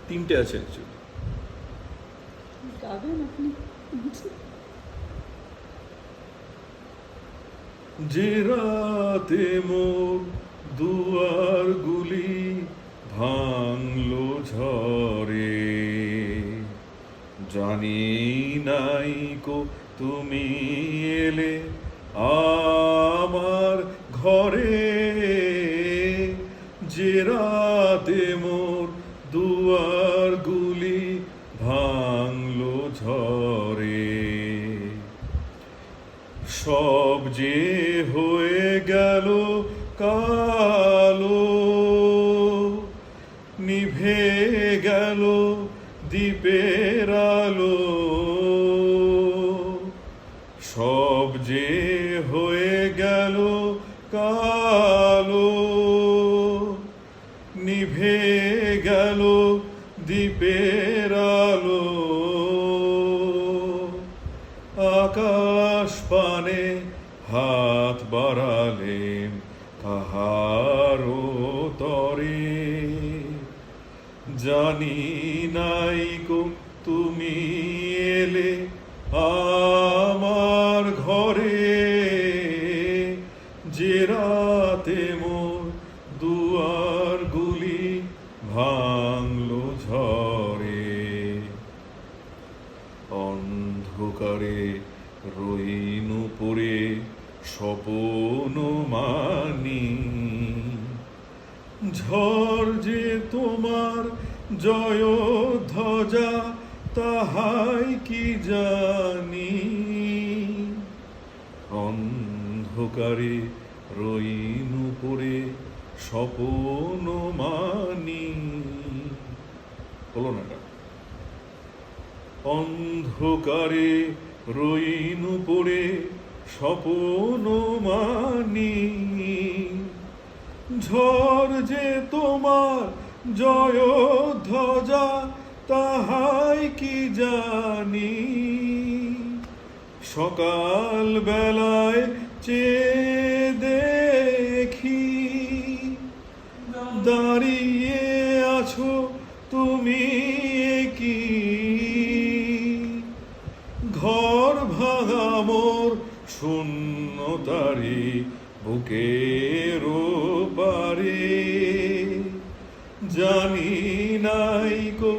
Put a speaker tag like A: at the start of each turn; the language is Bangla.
A: তিনটে আছে অ্যাকচুয়ালি।
B: গাবেন আপনি?
A: যে রাতে মোর দুয়ারগুলি ভাঙলো ঝড়ে, জানি নাই কো তুমি এলে আমার ঘরে। যে রাতে মোর দুয়ারগুলি ভাঙলো ঝড়ে, সব যে হয়ে গেল কালো, নিভে গেল দ্বীপের আলো। সব যে হয়ে গেল কালো, নিভে গেল দ্বীপের আলো। আকাশ পানে হাত বাড়ালেন কাহারো তরে, জানি নাই গো তুমি এলে আমার ঘরে। যে রাতে মোর দুয়ারগুলি ভাঙলো ঝড়ে, অন্ধকারে রইনু পড়ে স্বপন মানি। ঝড় যে তোমার জয় ধ্বজা তাহাই কি জানি। অন্ধকারে রইনু পড়ে স্বপন মানি। হলো না এটা? অন্ধকারে রইনু পড়ে স্বপন মানি। ঝড় যে তোমার জয় ধ্বজা তাহাই কি জানি। সকাল বেলায় চেয়ে দেখি দাঁড়িয়ে আছো তুমি কি। ঘর ভাঙা মোর শূন্যতারি বুকের পারে, জানি নাই গো